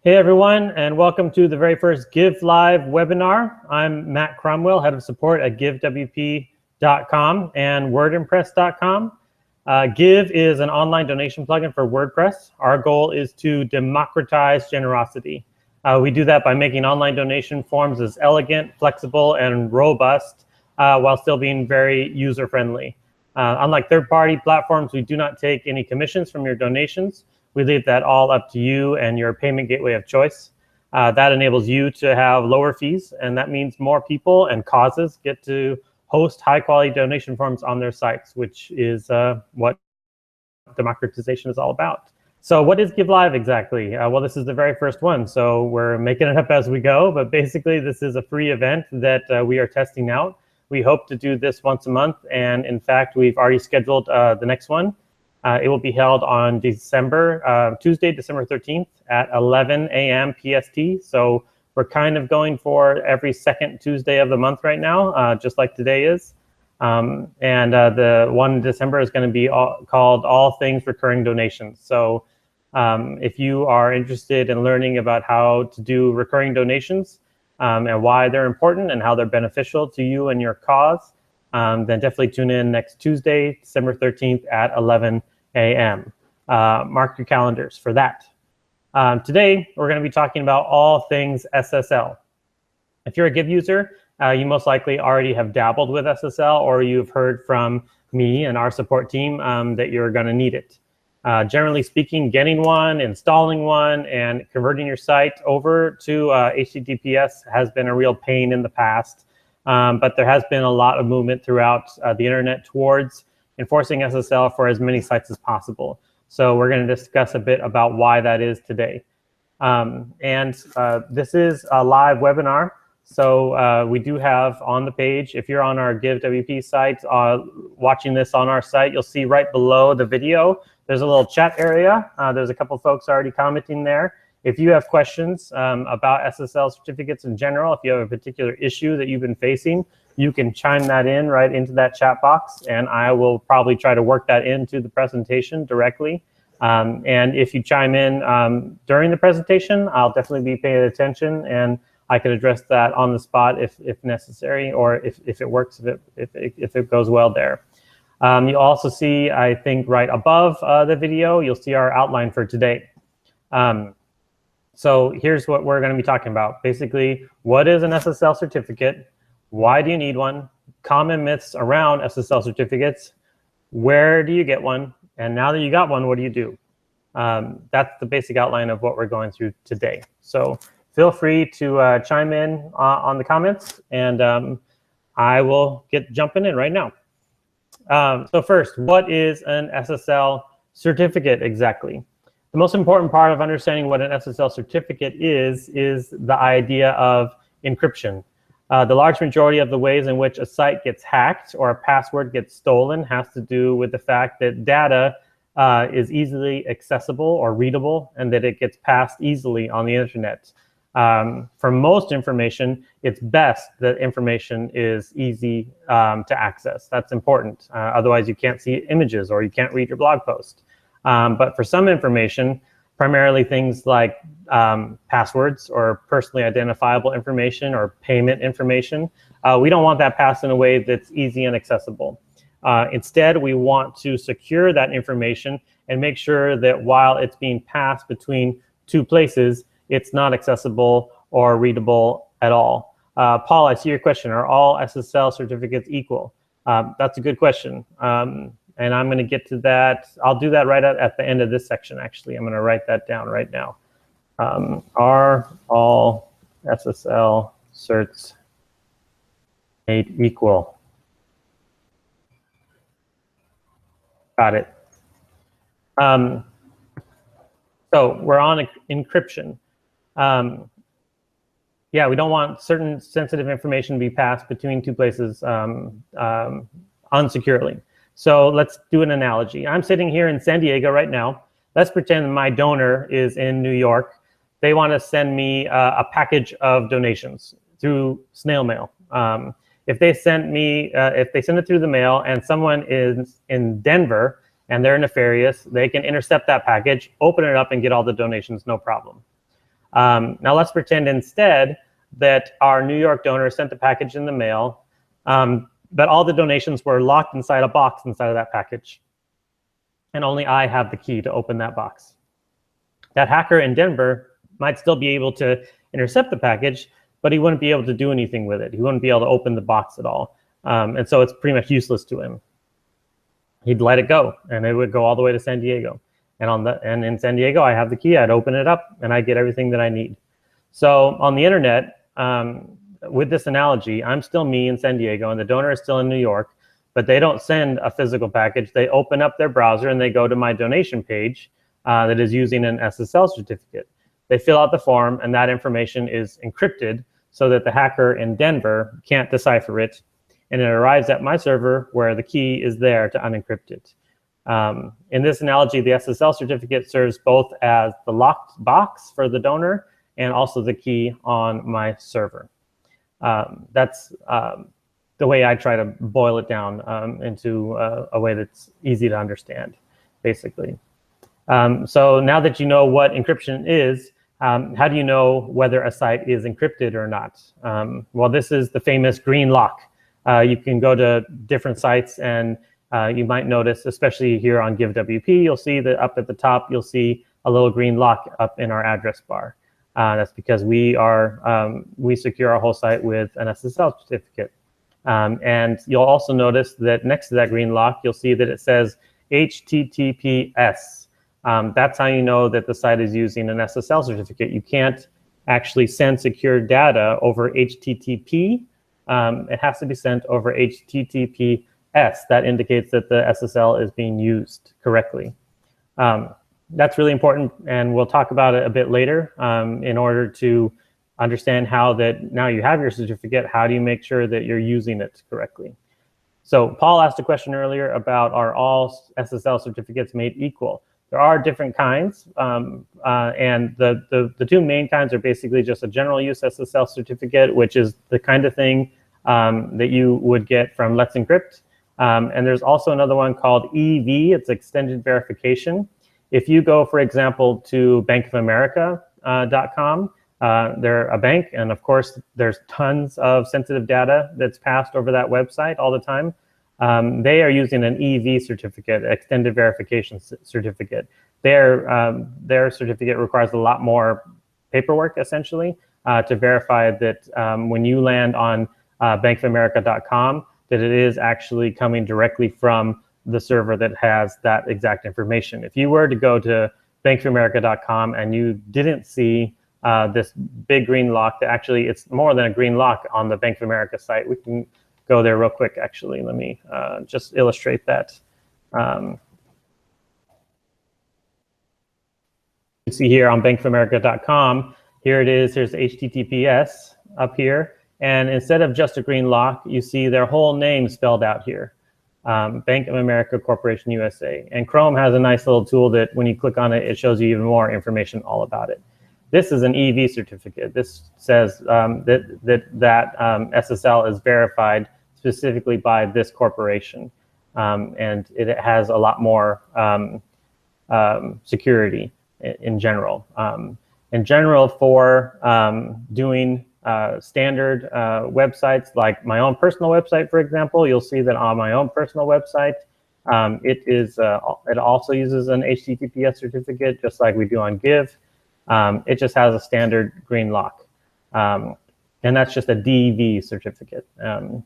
Hey everyone, and welcome to the very first Give Live webinar. I'm Matt Cromwell, Head of Support at GiveWP.com and WordImpress.com. Give is an online donation plugin for WordPress. Our goal is to democratize generosity. We do that by making online donation forms as elegant, flexible, and robust while still being very user-friendly. Unlike third-party platforms, we do not take any commissions from your donations. We leave that all up to you and your payment gateway of choice. That enables you to have lower fees, and that means more people and causes get to host high-quality donation forms on their sites, which is what democratization is all about. So what is Give Live exactly? Well, this is the very first one, so we're making it up as we go, but basically this is a free event that we are testing out. We hope to do this once a month, and in fact, we've already scheduled the next one. It will be held on Tuesday, December 13th at 11 a.m. PST. So we're kind of going for every second Tuesday of the month right now, just like today is. The one in December is going to be called All Things Recurring Donations. So if you are interested in learning about how to do recurring donations and why they're important and how they're beneficial to you and your cause, then definitely tune in next Tuesday, December 13th at 11 a.m. Mark your calendars for that. Today, we're going to be talking about all things SSL. If you're a Give user, you most likely already have dabbled with SSL, or you've heard from me and our support team that you're going to need it. Generally speaking, getting one, installing one, and converting your site over to HTTPS has been a real pain in the past. But there has been a lot of movement throughout the internet towards enforcing SSL for as many sites as possible. So we're going to discuss a bit about why that is today. This is a live webinar. So we do have on the page, if you're on our GiveWP site, watching this on our site, you'll see right below the video, there's a little chat area. There's a couple folks already commenting there. If you have questions about SSL certificates in general, if you have a particular issue that you've been facing, you can chime that in right into that chat box, and I will probably try to work that into the presentation directly. And if you chime in during the presentation, I'll definitely be paying attention, and I can address that on the spot if necessary, or if it works, if it goes well there. You'll also see, I think, right above the video, you'll see our outline for today. So here's what we're going to be talking about. Basically, what is an SSL certificate? Why do you need one? Common myths around SSL certificates. Where do you get one? And now that you got one, what do you do? That's the basic outline of what we're going through today. So feel free to chime in on the comments, and I will get jumping in right now. So first, what is an SSL certificate exactly? The most important part of understanding what an SSL certificate is the idea of encryption. The large majority of the ways in which a site gets hacked or a password gets stolen has to do with the fact that data is easily accessible or readable, and that it gets passed easily on the internet. For most information, it's best that information is easy to access. That's important. Otherwise, you can't see images or you can't read your blog post. But for some information, primarily things like passwords or personally identifiable information or payment information, we don't want that passed in a way that's easy and accessible. Instead, we want to secure that information and make sure that while it's being passed between two places, it's not accessible or readable at all. Paul, I see your question. Are all SSL certificates equal? That's a good question. And I'm going to get to that. I'll do that right at the end of this section, actually. I'm going to write that down right now. Are all SSL certs made equal? Got it. So we're on encryption. Yeah, we don't want certain sensitive information to be passed between two places unsecurely. So let's do an analogy. I'm sitting here in San Diego right now. Let's pretend my donor is in New York. They want to send me a package of donations through snail mail. If they send it through the mail and someone is in Denver and they're nefarious, they can intercept that package, open it up, and get all the donations, no problem. Now let's pretend instead that our New York donor sent the package in the mail, but all the donations were locked inside a box inside of that package. And only I have the key to open that box. That hacker in Denver might still be able to intercept the package, but he wouldn't be able to do anything with it. He wouldn't be able to open the box at all. And so it's pretty much useless to him. He'd let it go, and it would go all the way to San Diego. And in San Diego, I have the key. I'd open it up, and I get everything that I need. So on the internet, with this analogy, I'm still me in San Diego, and the donor is still in New York, but they don't send a physical package. They open up their browser, and they go to my donation page that is using an SSL certificate. They fill out the form, and that information is encrypted so that the hacker in Denver can't decipher it, and it arrives at my server where the key is there to unencrypt it. In this analogy, the SSL certificate serves both as the locked box for the donor and also the key on my server. That's the way I try to boil it down into a way that's easy to understand, basically. So now that you know what encryption is, how do you know whether a site is encrypted or not? Well, this is the famous green lock. You can go to different sites, and you might notice, especially here on GiveWP, you'll see that up at the top, you'll see a little green lock up in our address bar. That's because we secure our whole site with an SSL certificate. And you'll also notice that next to that green lock, you'll see that it says HTTPS. That's how you know that the site is using an SSL certificate. You can't actually send secure data over HTTP. It has to be sent over HTTPS. That indicates that the SSL is being used correctly. That's really important, and we'll talk about it a bit later in order to understand how that now you have your certificate, how do you make sure that you're using it correctly? So Paul asked a question earlier about, are all SSL certificates made equal? There are different kinds, and the two main kinds are basically just a general use SSL certificate, which is the kind of thing that you would get from Let's Encrypt. And there's also another one called EV, it's extended verification. If you go, for example, to bankofamerica.com, they're a bank, and of course, there's tons of sensitive data that's passed over that website all the time. They are using an EV certificate, extended verification certificate. Their certificate requires a lot more paperwork, essentially, to verify that when you land on bankofamerica.com, that it is actually coming directly from the server that has that exact information. If you were to go to bankofamerica.com and you didn't see this big green lock, that actually it's more than a green lock on the Bank of America site. We can go there real quick, actually. Let me just illustrate that. You see here on bankofamerica.com, here it is, here's HTTPS up here. And instead of just a green lock, you see their whole name spelled out here. Bank of America Corporation USA. And Chrome has a nice little tool that when you click on it, it shows you even more information all about it. This is an EV certificate. This says that SSL is verified specifically by this corporation. And it has a lot more security in general. In general, for doing standard websites, like my own personal website, for example, you'll see that on my own personal website, it also uses an HTTPS certificate, just like we do on Give. It just has a standard green lock. And that's just a DV certificate. EV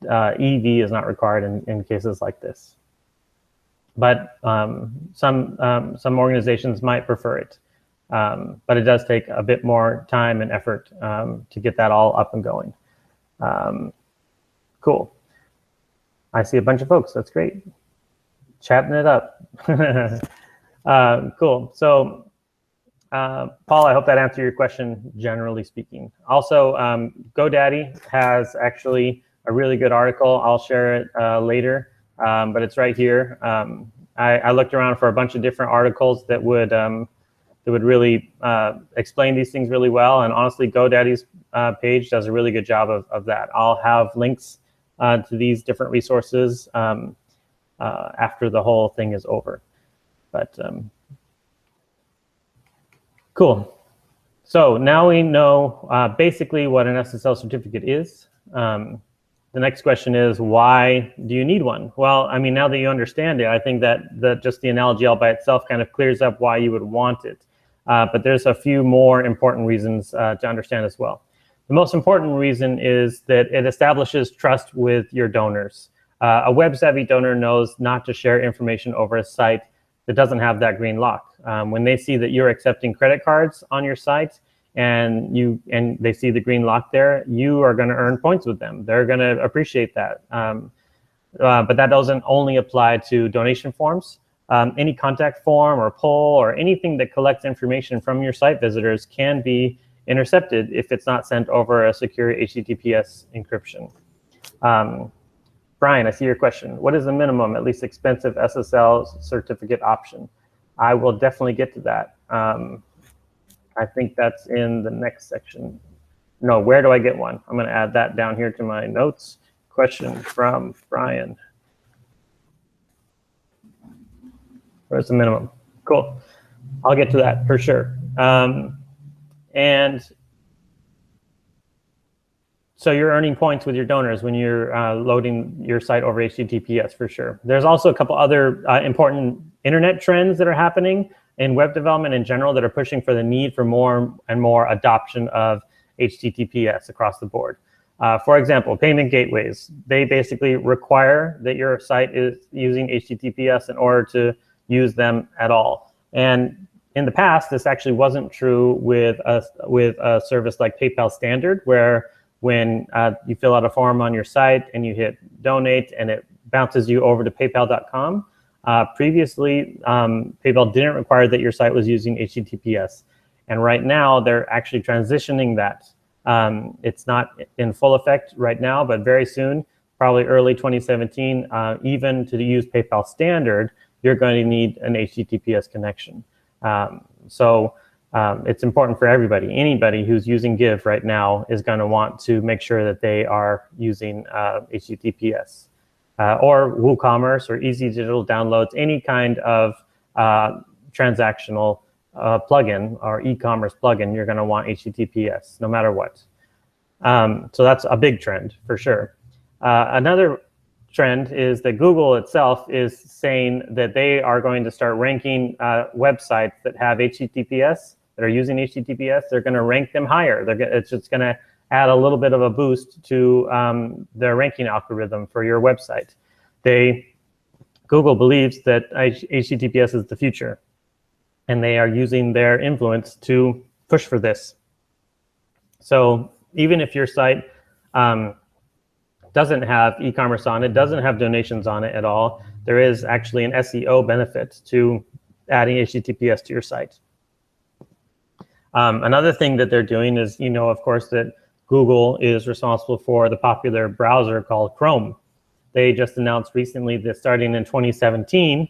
is not required in cases like this. But some organizations might prefer it. But it does take a bit more time and effort to get that all up and going. Cool. I see a bunch of folks. That's great. Chatting it up. Cool. So, Paul, I hope that answered your question, generally speaking. Also, GoDaddy has actually a really good article. I'll share it later, but it's right here. I looked around for a bunch of different articles that would really explain these things really well. And honestly, GoDaddy's page does a really good job of that. I'll have links to these different resources after the whole thing is over. But cool. So now we know basically what an SSL certificate is. The next question is, why do you need one? Well, I mean, now that you understand it, I think that just the analogy all by itself kind of clears up why you would want it. But there's a few more important reasons to understand as well. The most important reason is that it establishes trust with your donors. A web-savvy donor knows not to share information over a site that doesn't have that green lock. When they see that you're accepting credit cards on your site, and they see the green lock there, you are going to earn points with them. They're going to appreciate that. But that doesn't only apply to donation forms. Any contact form or poll or anything that collects information from your site visitors can be intercepted if it's not sent over a secure HTTPS encryption. Brian, I see your question. What is the minimum, at least expensive SSL certificate option? I will definitely get to that. I think that's in the next section. No, where do I get one? I'm going to add that down here to my notes. Question from Brian. Where's the minimum? Cool. I'll get to that for sure. And so you're earning points with your donors when you're loading your site over HTTPS for sure. There's also a couple other important internet trends that are happening in web development in general that are pushing for the need for more and more adoption of HTTPS across the board. For example, payment gateways, they basically require that your site is using HTTPS in order to use them at all. And in the past, this actually wasn't true with a service like PayPal Standard, where when you fill out a form on your site and you hit donate and it bounces you over to paypal.com, previously, PayPal didn't require that your site was using HTTPS. And right now, they're actually transitioning that. It's not in full effect right now, but very soon, probably early 2017, even to use PayPal Standard, you're going to need an HTTPS connection. So it's important for everybody. Anybody who's using Give right now is going to want to make sure that they are using HTTPS. Or WooCommerce or easy digital downloads, any kind of transactional plugin or e-commerce plugin, you're going to want HTTPS no matter what. So that's a big trend for sure. Another trend is that Google itself is saying that they are going to start ranking websites that have HTTPS, that are using HTTPS. They're going to rank them higher. It's just going to add a little bit of a boost to their ranking algorithm for your website. Google believes that HTTPS is the future, and they are using their influence to push for this. So even if your site doesn't have e-commerce on it, doesn't have donations on it at all, there is actually an SEO benefit to adding HTTPS to your site. Another thing that they're doing is, of course, that Google is responsible for the popular browser called Chrome. They just announced recently that starting in 2017,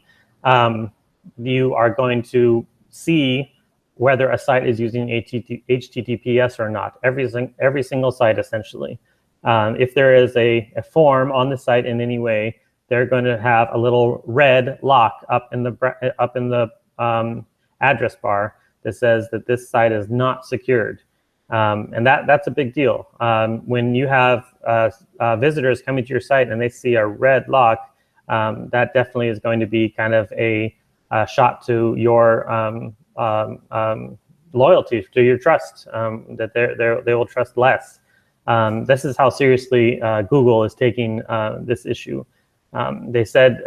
you are going to see whether a site is using HTTPS or not. Every single site, essentially. If there is a form on the site in any way, they're going to have a little red lock up in the address bar that says that this site is not secured. And that's a big deal. When you have visitors coming to your site and they see a red lock, that definitely is going to be kind of a shot to your loyalty, to your trust, that they will trust less. This is how seriously Google is taking this issue. They said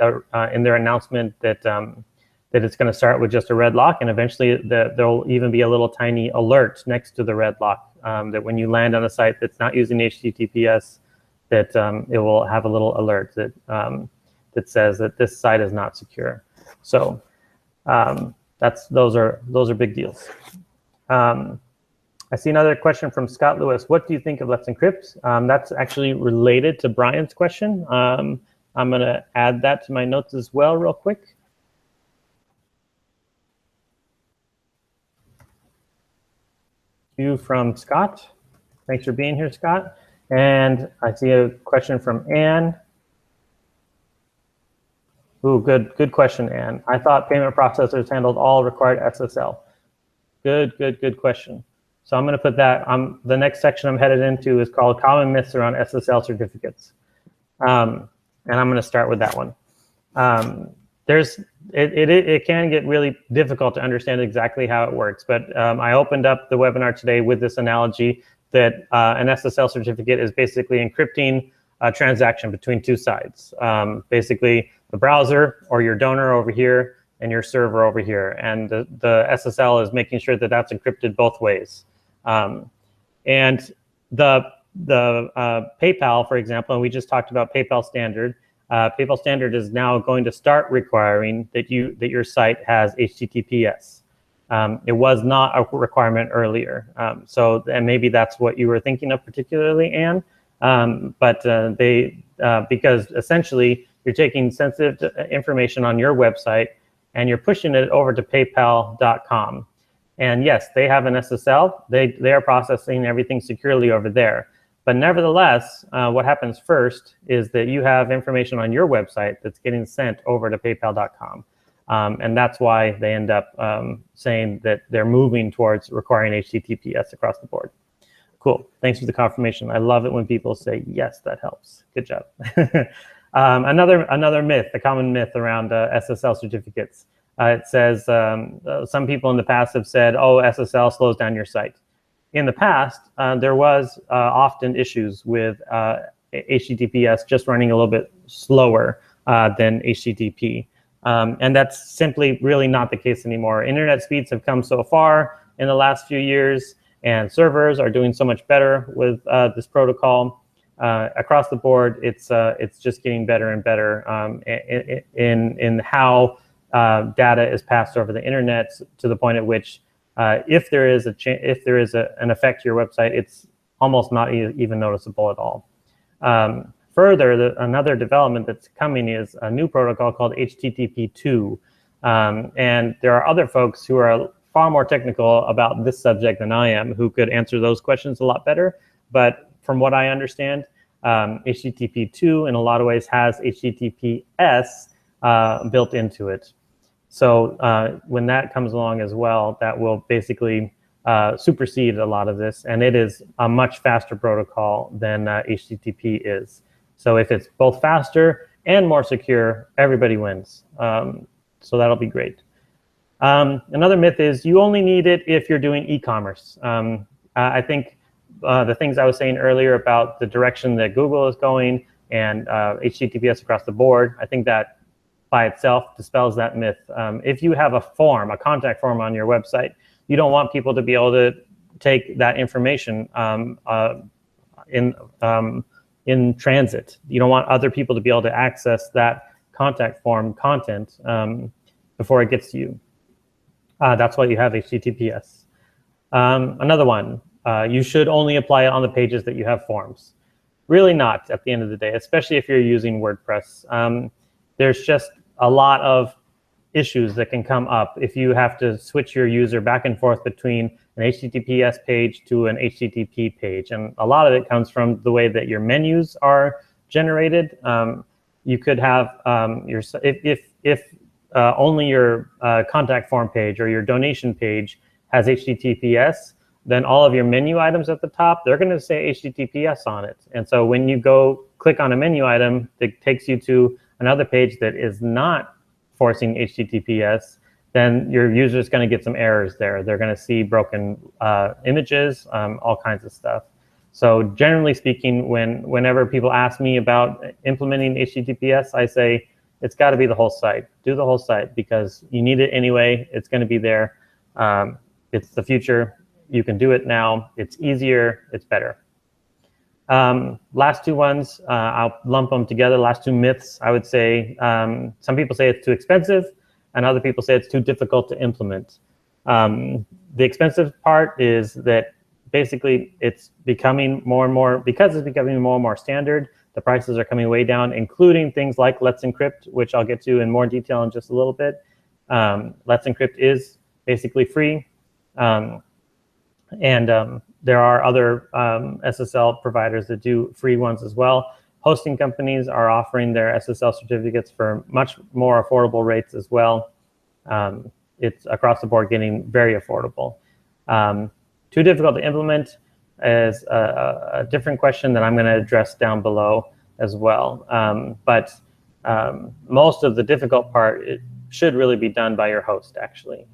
in their announcement that it's going to start with just a red lock, and eventually there'll even be a little tiny alert next to the red lock that when you land on a site that's not using HTTPS, that it will have a little alert that says that this site is not secure. So those are big deals. I see another question from Scott Lewis. What do you think of Let's Encrypt? That's actually related to Brian's question. I'm going to add that to my notes as well real quick. You from Scott. Thanks for being here, Scott. And I see a question from Anne. Ooh, good question, Anne. I thought payment processors handled all required SSL. Good question. So I'm going to put that, the next section I'm headed into is called Common Myths Around SSL Certificates. And I'm going to start with that one. It can get really difficult to understand exactly how it works, but I opened up the webinar today with this analogy that an SSL certificate is basically encrypting a transaction between two sides. Basically, the browser or your donor over here and your server over here, and the SSL is making sure that that's encrypted both ways. And the PayPal, for example, and we just talked about PayPal standard. PayPal standard is now going to start requiring that your site has HTTPS. It was not a requirement earlier, and maybe that's what you were thinking of particularly, Anne. Because essentially you're taking sensitive information on your website and you're pushing it over to PayPal.com. And yes, they have an SSL. They are processing everything securely over there. But nevertheless, what happens first is that you have information on your website that's getting sent over to PayPal.com. And that's why they end up saying that they're moving towards requiring HTTPS across the board. Cool. Thanks for the confirmation. I love it when people say, yes, that helps. Good job. Another myth, a common myth around SSL certificates. It says some people in the past have said, oh, SSL slows down your site. In the past, there was often issues with HTTPS just running a little bit slower than HTTP. And that's simply really not the case anymore. Internet speeds have come so far in the last few years, and servers are doing so much better with this protocol. Across the board, it's just getting better and better in how data is passed over the internet, to the point at which if there is an effect to your website, it's almost not even noticeable at all. Further, another development that's coming is a new protocol called HTTP2. And there are other folks who are far more technical about this subject than I am, who could answer those questions a lot better. But from what I understand, HTTP2 in a lot of ways has HTTPS built into it. So when that comes along as well, that will basically supersede a lot of this. And it is a much faster protocol than HTTP is. So if it's both faster and more secure, everybody wins. So that'll be great. Another myth is you only need it if you're doing e-commerce. I think the things I was saying earlier about the direction that Google is going and HTTPS across the board, I think that by itself dispels that myth. If you have a form, a contact form on your website, you don't want people to be able to take that information in transit. You don't want other people to be able to access that contact form content before it gets to you. That's why you have HTTPS. Another one, you should only apply it on the pages that you have forms. Really not at the end of the day, especially if you're using WordPress. There's just a lot of issues that can come up if you have to switch your user back and forth between an HTTPS page to an HTTP page. And a lot of it comes from the way that your menus are generated. You could have if only your contact form page or your donation page has HTTPS, then all of your menu items at the top, they're going to say HTTPS on it. And so when you go click on a menu item that takes you to another page that is not forcing HTTPS, then your user is going to get some errors there. They're going to see broken images, all kinds of stuff. So generally speaking, whenever people ask me about implementing HTTPS, I say it's got to be the whole site. Do the whole site because you need it anyway. It's going to be there. It's the future. You can do it now. It's easier. It's better. Last two ones, I'll lump them together. Last two myths, I would say some people say it's too expensive and other people say it's too difficult to implement. The expensive part is that basically it's becoming more and more, because it's becoming more and more standard, the prices are coming way down, including things like Let's Encrypt, which I'll get to in more detail in just a little bit. Let's Encrypt is basically free. There are other SSL providers that do free ones as well. Hosting companies are offering their SSL certificates for much more affordable rates as well. It's across the board getting very affordable. Too difficult to implement is a different question that I'm going to address down below as well. But most of the difficult part, it should really be done by your host, actually.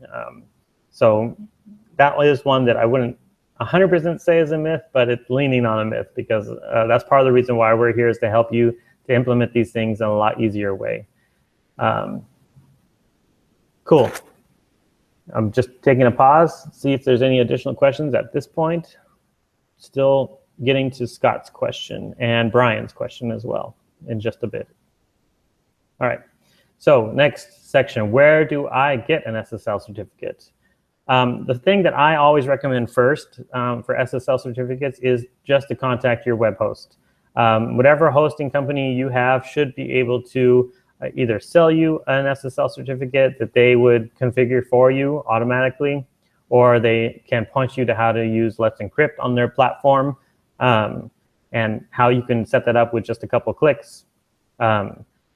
So that is one that I wouldn't 100% say is a myth, but it's leaning on a myth, because that's part of the reason why we're here, is to help you to implement these things in a lot easier way. Cool. I'm just taking a pause, see if there's any additional questions at this point. Still getting to Scott's question and Brian's question as well in just a bit. All right, so next section, where do I get an SSL certificate? The thing that I always recommend first for SSL certificates is just to contact your web host. Whatever hosting company you have should be able to either sell you an SSL certificate that they would configure for you automatically, or they can point you to how to use Let's Encrypt on their platform, and how you can set that up with just a couple clicks.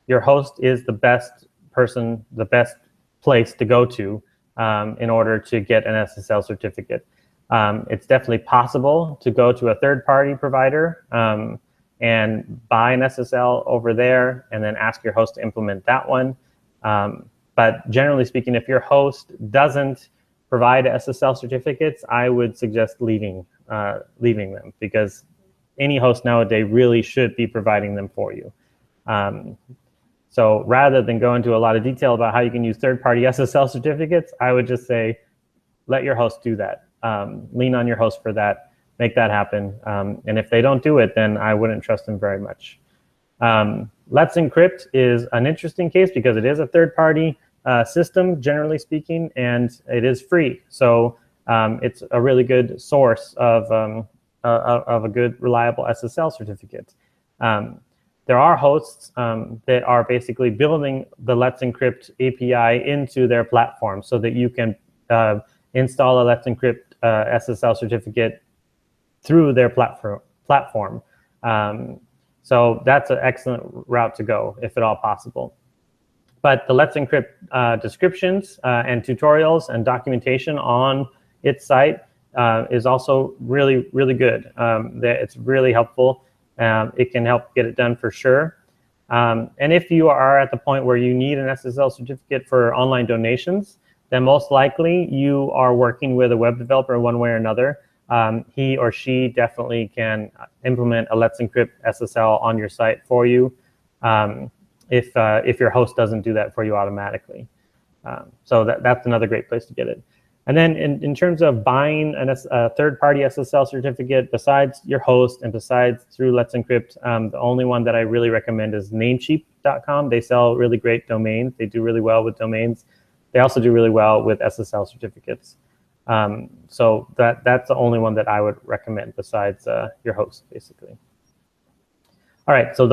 Your host is the best person, the best place to go to in order to get an SSL certificate. It's definitely possible to go to a third-party provider and buy an SSL over there, and then ask your host to implement that one. But generally speaking, if your host doesn't provide SSL certificates, I would suggest leaving them, because any host nowadays really should be providing them for you. So rather than go into a lot of detail about how you can use third-party SSL certificates, I would just say, let your host do that. Lean on your host for that. Make that happen. And if they don't do it, then I wouldn't trust them very much. Let's Encrypt is an interesting case because it is a third-party system, generally speaking, and it is free. So it's a really good source of a good, reliable SSL certificate. There are hosts that are basically building the Let's Encrypt API into their platform so that you can install a Let's Encrypt SSL certificate through their platform. So that's an excellent route to go, if at all possible. But the Let's Encrypt descriptions and tutorials and documentation on its site is also really, really good. It's really helpful. It can help get it done for sure. And if you are at the point where you need an SSL certificate for online donations, then most likely you are working with a web developer one way or another. He or she definitely can implement a Let's Encrypt SSL on your site for you if your host doesn't do that for you automatically. So that's another great place to get it. And then in terms of buying a third-party SSL certificate, besides your host and besides through Let's Encrypt, the only one that I really recommend is Namecheap.com. They sell really great domains. They do really well with domains. They also do really well with SSL certificates. So that's the only one that I would recommend besides your host, basically. All right, so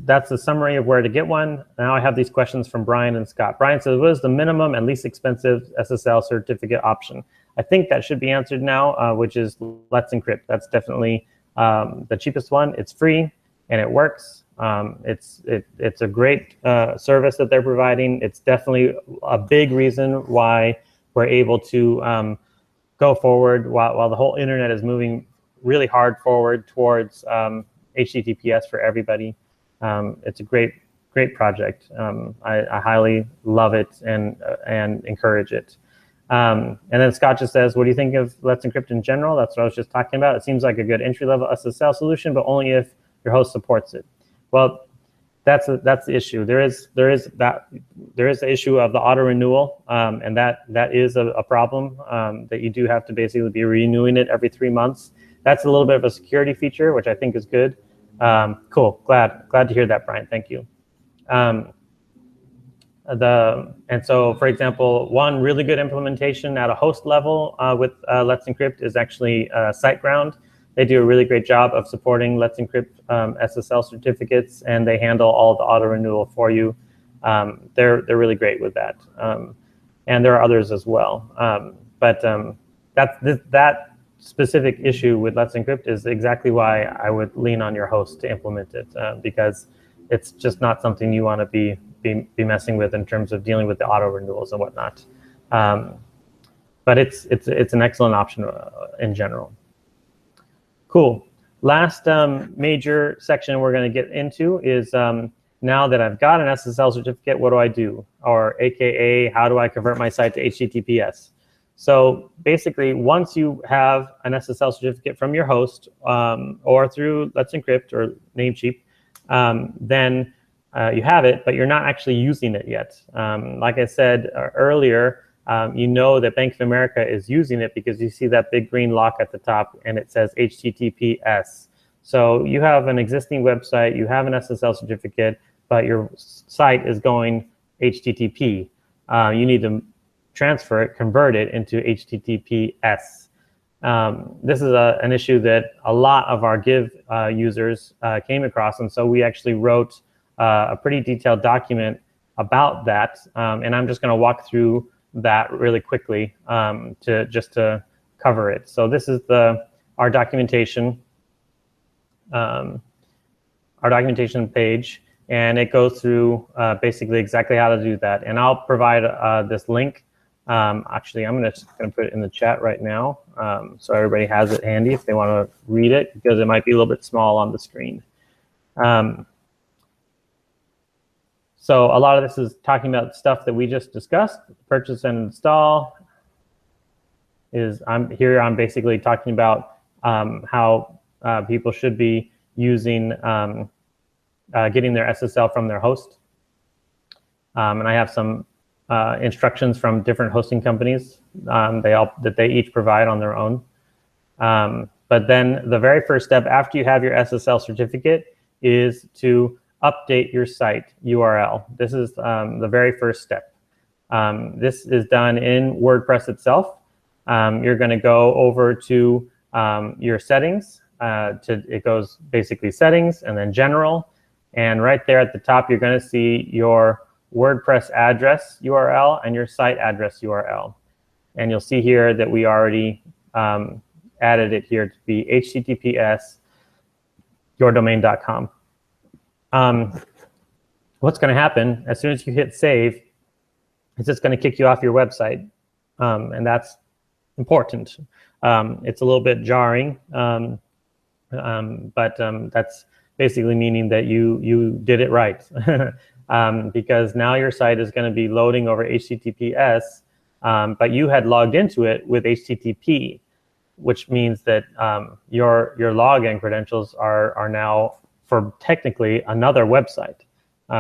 that's the summary of where to get one. Now I have these questions from Brian and Scott. Brian says, what is the minimum and least expensive SSL certificate option? I think that should be answered now, which is Let's Encrypt. That's definitely the cheapest one. It's free and it works. It's a great service that they're providing. It's definitely a big reason why we're able to go forward while the whole internet is moving really hard forward towards HTTPS for everybody. It's a great project. I highly love it and encourage it. And then Scott just says, what do you think of Let's Encrypt in general? That's what I was just talking about. It seems like a good entry-level SSL solution, but only if your host supports it. Well, that's the issue. There is the issue of the auto renewal, and that is a problem that you do have to basically be renewing it every 3 months. That's a little bit of a security feature, which I think is good. Cool. Glad to hear that, Brian. Thank you. And so, for example, one really good implementation at a host level with Let's Encrypt is actually SiteGround. They do a really great job of supporting Let's Encrypt SSL certificates, and they handle all the auto renewal for you. They're really great with that, and there are others as well. But that specific issue with Let's Encrypt is exactly why I would lean on your host to implement it, because it's just not something you want to be messing with in terms of dealing with the auto renewals and whatnot. but it's an excellent option in general. Cool. Last major section we're going to get into is now that I've got an SSL certificate, what do I do? Or AKA, how do I convert my site to HTTPS? So basically, once you have an SSL certificate from your host or through Let's Encrypt or Namecheap, then you have it, but you're not actually using it yet. Like I said earlier, you know that Bank of America is using it because you see that big green lock at the top and it says HTTPS. So you have an existing website, you have an SSL certificate, but your site is going HTTP. You need to transfer it, convert it into HTTPS. This is an issue that a lot of our Give users came across, and so we actually wrote a pretty detailed document about that, and I'm just going to walk through that really quickly to cover it. So this is our documentation page, and it goes through basically exactly how to do that. And I'll provide this link. Actually, I'm going to put it in the chat right now, so everybody has it handy if they want to read it, because it might be a little bit small on the screen. So a lot of this is talking about stuff that we just discussed. Purchase and install I'm basically talking about how people should be using getting their SSL from their host. And I have some instructions from different hosting companies that they each provide on their own. But then the very first step after you have your SSL certificate is to update your site URL. This is the very first step. This is done in WordPress itself. You're going to go over to your settings. It goes basically settings and then general. And right there at the top, you're going to see your WordPress address URL and your site address URL. And you'll see here that we already added it here to be https yourdomain.com. What's going to happen as soon as you hit save, it's just going to kick you off your website. And that's important. It's a little bit jarring, but that's basically meaning that you did it right. Because now your site is going to be loading over HTTPS, but you had logged into it with HTTP, which means that your login credentials are now for technically another website,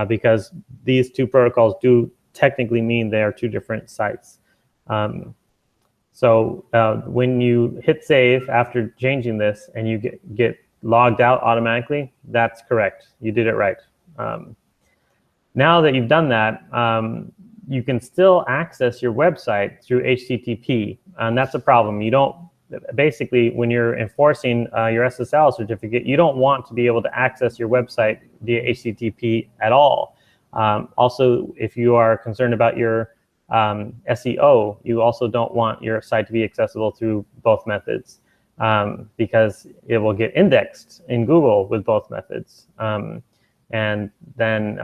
because these two protocols do technically mean they are two different sites. So when you hit save after changing this and you get logged out automatically, that's correct. You did it right. Now that you've done that, you can still access your website through HTTP, and that's a problem. You don't, basically, when you're enforcing your SSL certificate, you don't want to be able to access your website via HTTP at all. Also, if you are concerned about your SEO, you also don't want your site to be accessible through both methods, because it will get indexed in Google with both methods, and then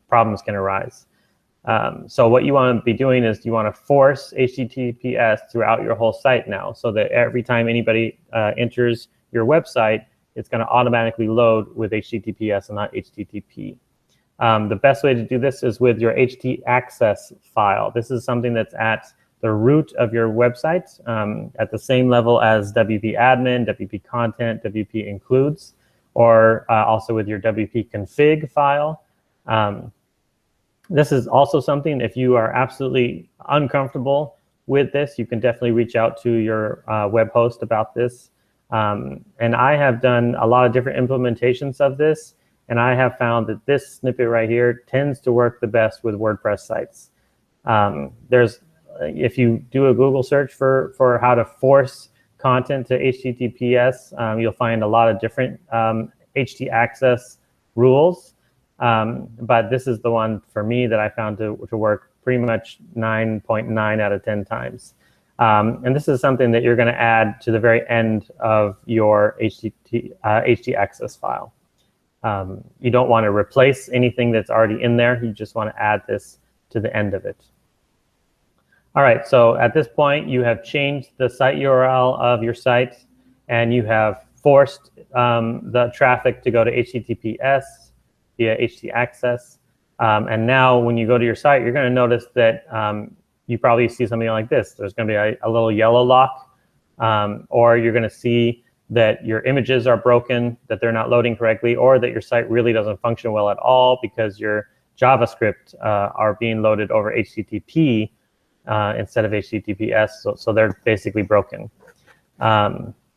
problems can arise. So what you want to be doing is you want to force HTTPS throughout your whole site now, so that every time anybody enters your website, it's going to automatically load with HTTPS and not HTTP. The best way to do this is with your htaccess file. This is something that's at the root of your website, at the same level as WP admin, WP content, WP includes, or also with your WP config file. This is also something, if you are absolutely uncomfortable with this, you can definitely reach out to your web host about this. And I have done a lot of different implementations of this, and I have found that this snippet right here tends to work the best with WordPress sites. If you do a Google search for how to force content to HTTPS, you'll find a lot of different htaccess rules. But this is the one for me that I found to work pretty much 9.9 out of 10 times. And this is something that you're going to add to the very end of your htaccess file. You don't want to replace anything that's already in there. You just want to add this to the end of it. All right, so at this point, you have changed the site URL of your site, and you have forced the traffic to go to HTTPS via htaccess. And now when you go to your site, you're going to notice that you probably see something like this. There's going to be a little yellow lock, or you're going to see that your images are broken, that they're not loading correctly, or that your site really doesn't function well at all because your JavaScript are being loaded over HTTP instead of HTTPS, so they're basically broken.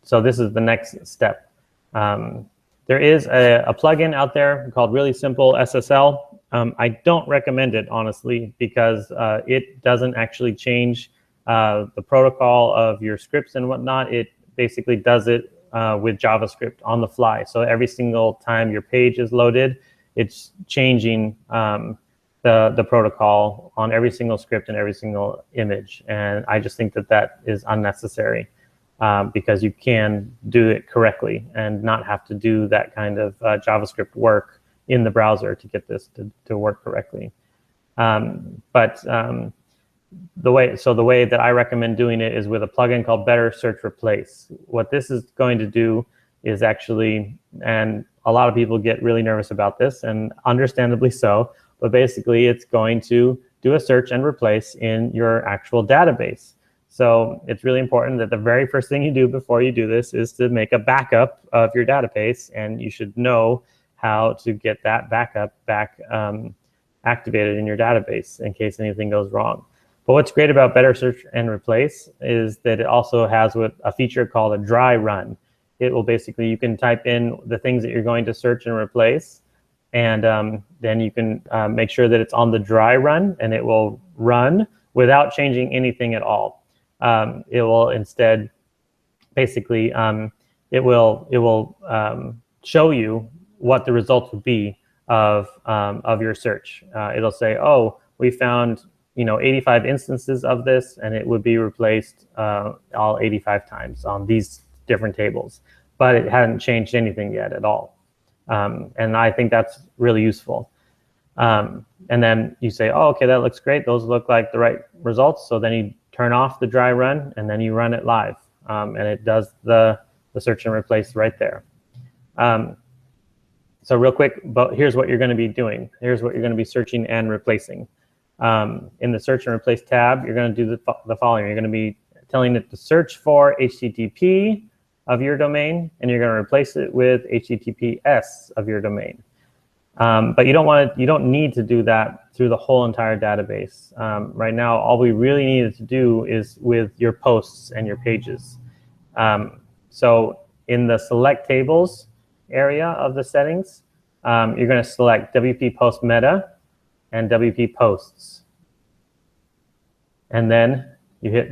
So this is the next step. There is a plugin out there called Really Simple SSL. I don't recommend it, honestly, because it doesn't actually change the protocol of your scripts and whatnot. It basically does it with JavaScript on the fly. So every single time your page is loaded, it's changing the protocol on every single script and every single image. And I just think that that is unnecessary because you can do it correctly and not have to do that kind of JavaScript work in the browser to get this to work correctly. The way that I recommend doing it is with a plugin called Better Search Replace. What this is going to do is actually, and a lot of people get really nervous about this, and understandably so, but basically it's going to do a search and replace in your actual database. So it's really important that the very first thing you do before you do this is to make a backup of your database, and you should know how to get that backup back activated in your database in case anything goes wrong. But what's great about Better Search and Replace is that it also has a feature called a dry run. It will basically, you can type in the things that you're going to search and replace, and then you can make sure that it's on the dry run, and it will run without changing anything at all. It will instead, basically, it will show you what the results would be of your search. It'll say, oh, we found 85 instances of this, and it would be replaced all 85 times on these different tables, but it hadn't changed anything yet at all. And I think that's really useful. And then you say, oh, okay, that looks great. Those look like the right results. So then you turn off the dry run, and then you run it live. And it does the search and replace right there. So real quick, but here's what you're going to be doing. Here's what you're going to be searching and replacing. In the search and replace tab, you're going to do the following. You're going to be telling it to search for HTTP of your domain, and you're going to replace it with HTTPS of your domain. But you don't need to do that through the whole entire database. Right now, all we really needed to do is with your posts and your pages. So in the select tables area of the settings, you're going to select WP Post Meta and WP Posts. And then you hit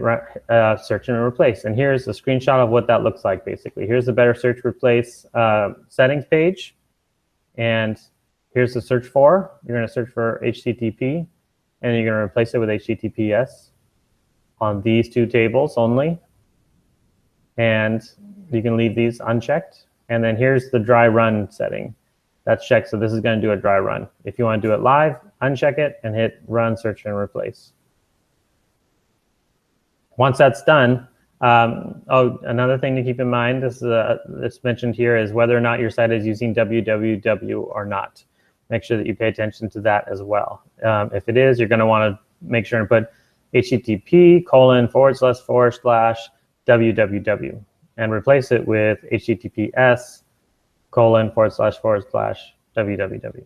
search and replace. And here's a screenshot of what that looks like, basically. Here's the Better Search Replace settings page. And here's the search for. You're going to search for HTTP, and you're going to replace it with HTTPS on these two tables only. And you can leave these unchecked. And then here's the dry run setting. That's checked, so this is going to do a dry run. If you want to do it live, uncheck it and hit run, search, and replace. Once that's done, another thing to keep in mind, this mentioned here, is whether or not your site is using www or not. Make sure that you pay attention to that as well. If it is, you're going to want to make sure and put http://www and replace it with https://www.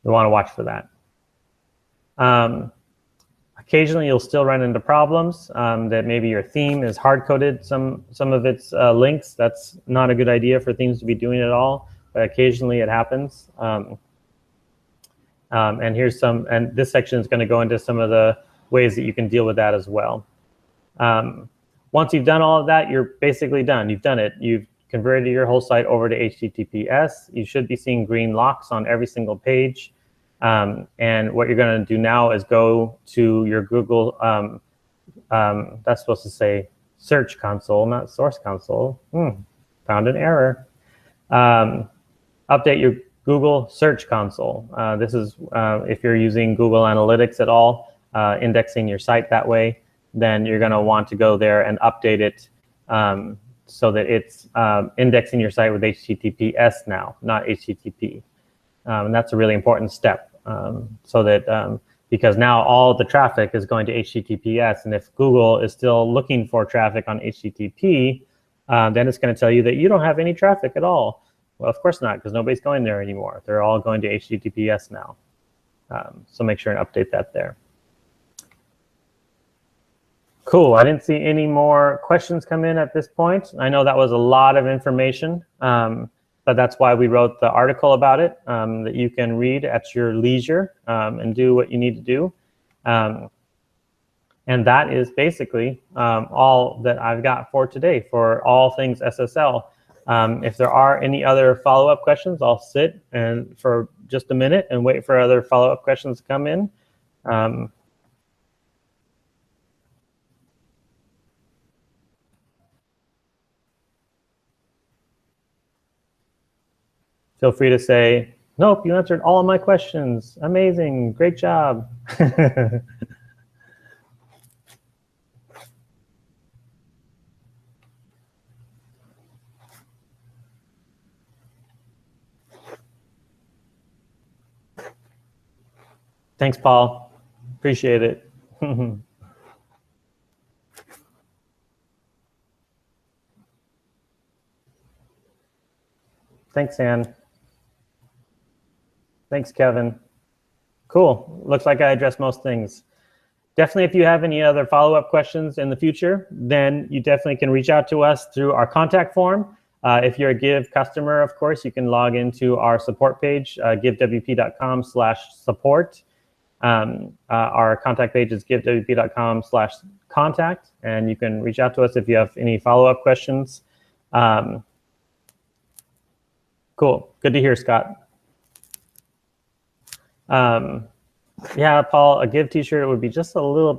You want to watch for that. Occasionally, you'll still run into problems that maybe your theme is hard-coded some of its links. That's not a good idea for themes to be doing at all, but occasionally it happens. And this section is going to go into some of the ways that you can deal with that as well. Once you've done all of that, you're basically done. You've done it. You've converted your whole site over to HTTPS. You should be seeing green locks on every single page. And what you're going to do now is go to your Google, that's supposed to say Search Console, not Source Console. Found an error. Update your Google Search Console. This is if you're using Google Analytics at all, indexing your site that way. then you're going to want to go there and update it so that it's indexing your site with HTTPS now, not HTTP. And that's a really important step so that because now all the traffic is going to HTTPS, and if Google is still looking for traffic on HTTP, then it's going to tell you that you don't have any traffic at all. Well, of course not, because nobody's going there anymore. They're all going to HTTPS now. So make sure and update that there. Cool. I didn't see any more questions come in at this point. I know that was a lot of information, but that's why we wrote the article about it, that you can read at your leisure and do what you need to do. And that is basically all that I've got for today for all things SSL. If there are any other follow-up questions, I'll sit and for just a minute and wait for other follow-up questions to come in. Feel free to say, nope, you answered all of my questions. Amazing, great job. Thanks, Paul. Appreciate it. Thanks, Ann. Thanks, Kevin. Cool. Looks like I addressed most things. Definitely, if you have any other follow-up questions in the future, then you definitely can reach out to us through our contact form. If you're a Give customer, of course, you can log into our support page, givewp.com/support. Our contact page is givewp.com/contact, and you can reach out to us if you have any follow-up questions. Cool. Good to hear, Scott. Yeah, Paul, a Give t-shirt would be just a little